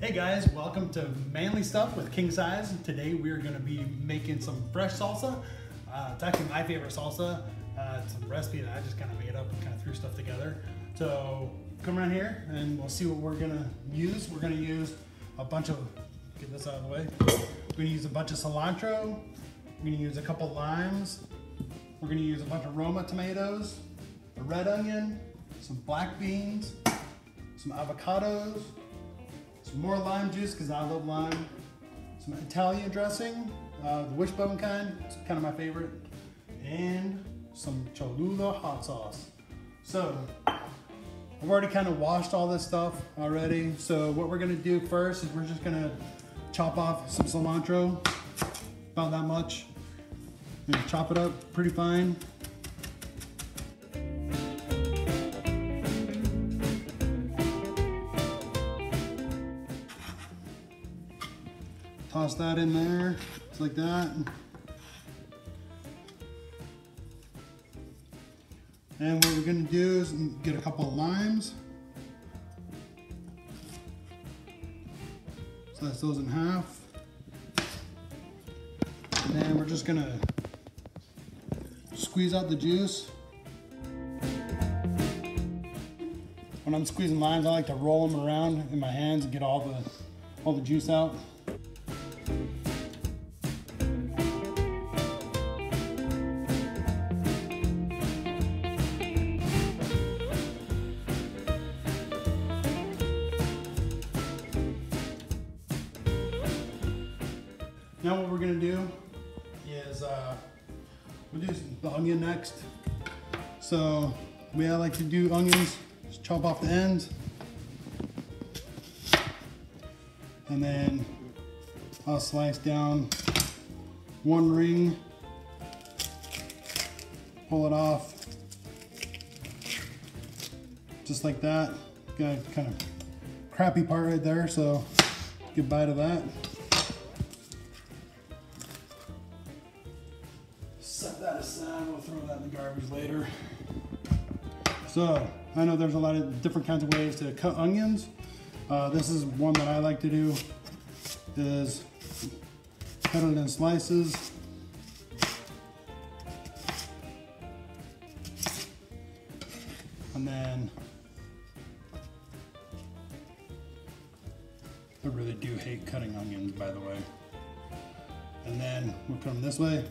Hey guys, welcome to Manly Stuff with King Size. Today we are going to be making some fresh salsa. It's actually my favorite salsa. It's a recipe that I just kind of made up and kind of threw stuff together. So come around here and we'll see what we're going to use. We're going to use a bunch of, get this out of the way. We're going to use a bunch of cilantro. We're going to use a couple limes. We're going to use a bunch of Roma tomatoes, a red onion, some black beans, some avocados, some more lime juice because I love lime, some Italian dressing, the wishbone kind, it's kind of my favorite, and some Cholula hot sauce. So I've already kind of washed all this stuff already. So what we're gonna do first is we're just gonna chop off some cilantro, about that much, and chop it up pretty fine. Toss that in there, just like that. And what we're gonna do is get a couple of limes. Slice those in half. And then we're just gonna squeeze out the juice. When I'm squeezing limes, I like to roll them around in my hands and get all the juice out. Now what we're gonna do is we'll do the onion next. So the way I like to do onions, just chop off the ends, and then I'll slice down one ring, pull it off, just like that. Got a kind of crappy part right there, so get a bite of that. Set that aside, we'll throw that in the garbage later. So, I know there's a lot of different kinds of ways to cut onions. This is one that I like to do, is cut it in slices. And then, I really do hate cutting onions, by the way. And then we'll cut them this way.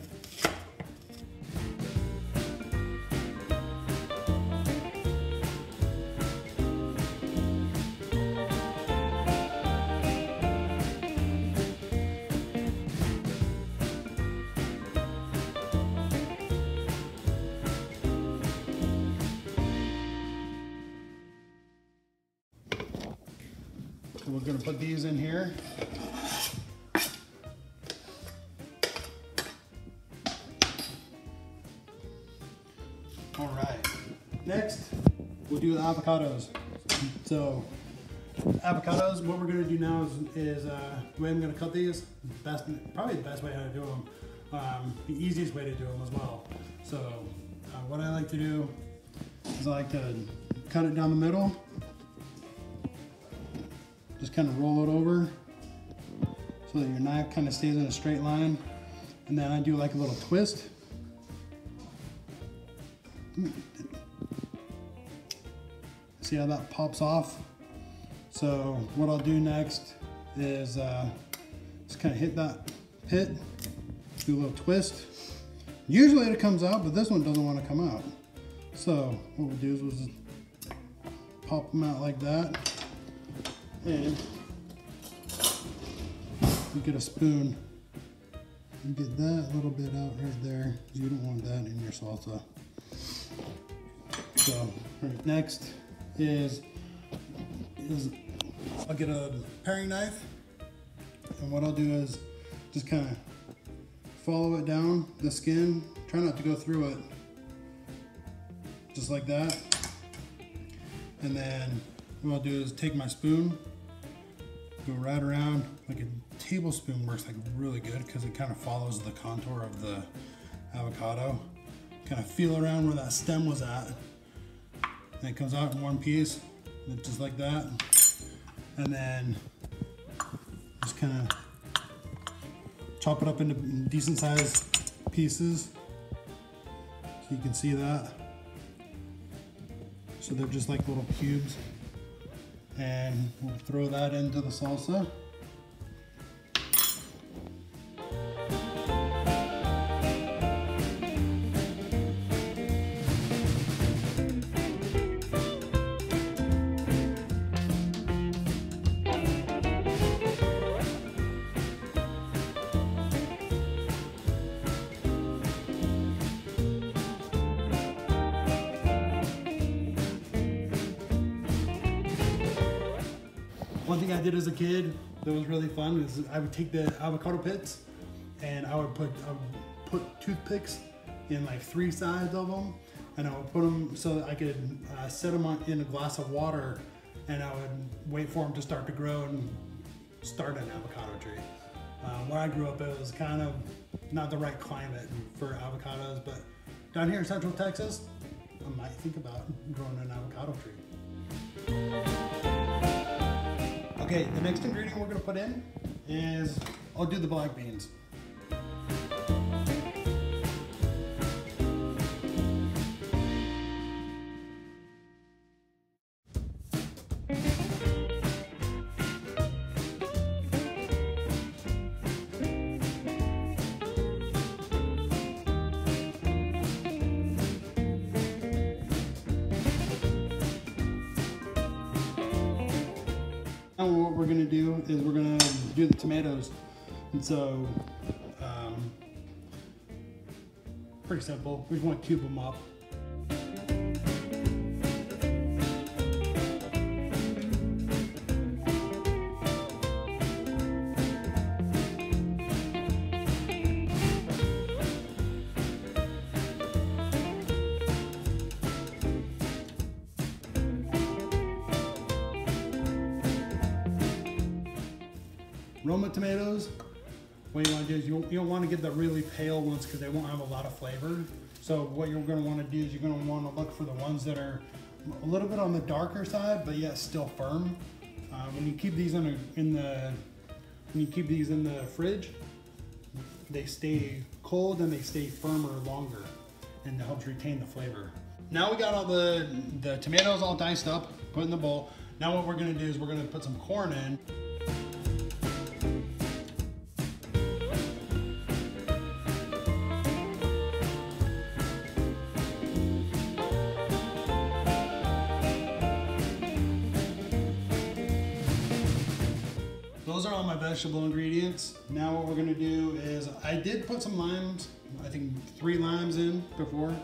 We're going to put these in here. All right, next we'll do the avocados. So avocados, what we're going to do now is the way I'm going to cut these, probably the best way how to do them, the easiest way to do them as well. So what I like to do is I like to cut it down the middle. Just kind of roll it over so that your knife kind of stays in a straight line. And then I do like a little twist. See how that pops off? So what I'll do next is just kind of hit that pit, do a little twist. Usually it comes out, but this one doesn't want to come out. So what we'll do is we'll just pop them out like that. And you get a spoon and get that little bit out right there. You don't want that in your salsa. So right, next is I'll get a paring knife, and what I'll do is just kind of follow it down the skin. Try not to go through it, just like that. And then what I'll do is take my spoon, go right around. Like a tablespoon works like really good because it kind of follows the contour of the avocado. Kind of feel around where that stem was at. And it comes out in one piece, just like that. And then Just kind of chop it up into decent sized pieces. So you can see that. So they're just like little cubes. And we'll throw that into the salsa. One thing I did as a kid that was really fun is I would take the avocado pits and I would put toothpicks in like 3 sides of them, and I would put them so that I could set them in a glass of water, and I would wait for them to start to grow and start an avocado tree. Where I grew up, it was kind of not the right climate for avocados, but down here in Central Texas, I might think about growing an avocado tree. Okay, the next ingredient we're gonna put in is, I'll do the black beans. Now what we're gonna do is we're gonna do the tomatoes. And so, pretty simple. We just wanna cube them up. Roma tomatoes, what you want to do is you don't want to get the really pale ones because they won't have a lot of flavor. So what you're going to want to do is you're going to want to look for the ones that are a little bit on the darker side, but yet still firm. When you keep these in the fridge, they stay cold and they stay firmer longer, and it helps retain the flavor. Now we got all the tomatoes all diced up, put in the bowl. Now what we're going to do is we're going to put some corn in. Those are all my vegetable ingredients. Now what we're gonna do is, I did put some limes, I think 3 limes in before.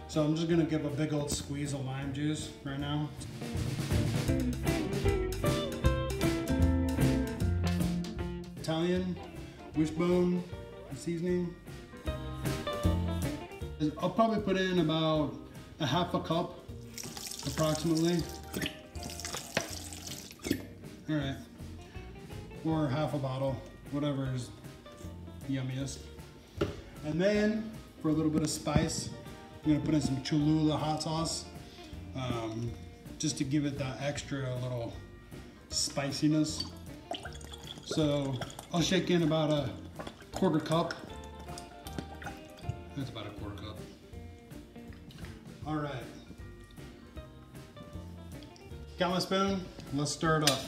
So I'm just gonna give a big old squeeze of lime juice right now. Italian wishbone seasoning. I'll probably put in about a 1/2 cup, approximately. All right. Or 1/2 bottle, whatever is yummiest. And then for a little bit of spice, I'm gonna put in some Cholula hot sauce, just to give it that extra little spiciness. So I'll shake in about a 1/4 cup. That's about a 1/4 cup. All right. Got my spoon, let's stir it up.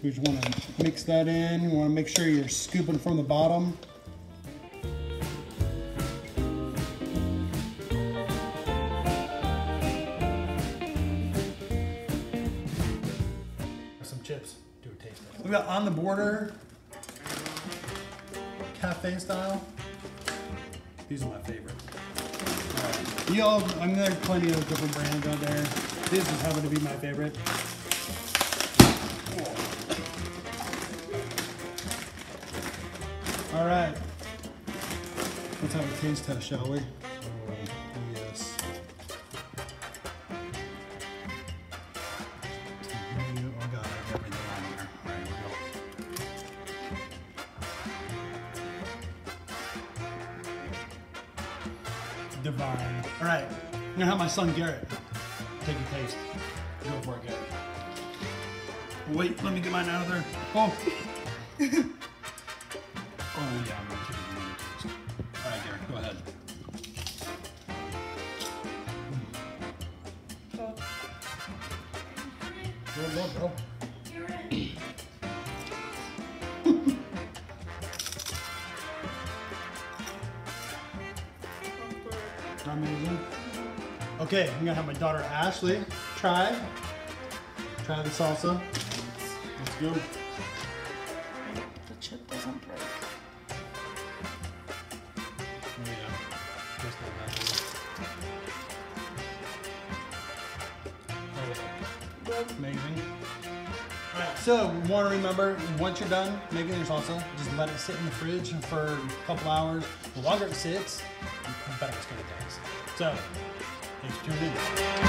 We just want to mix that in. You want to make sure you're scooping from the bottom. Some chips, do a taste test. We got On the Border, cafe style. These are my favorite. I mean, there's plenty of different brands out there. This is happen to be my favorite. All right, let's have a taste test, shall we? Yes. Oh God, I have everything on here. All right, here we go. Divine. All right, I'm gonna have my son Garrett take a taste. Go for it, Garrett. Wait, let me get mine out of there. Oh. Oh yeah, I'm gonna keep it really close. All right, Gary, go ahead. Go, bro. You're ready. Amazing. Okay, I'm gonna have my daughter Ashley try the salsa. Let's go. The chip doesn't break. Oh yeah, just like that. Oh, amazing. All right, so want to remember, once you're done making your salsa, just let it sit in the fridge for a couple hours. The longer it sits, the better it's gonna taste. So, thanks for tuning in.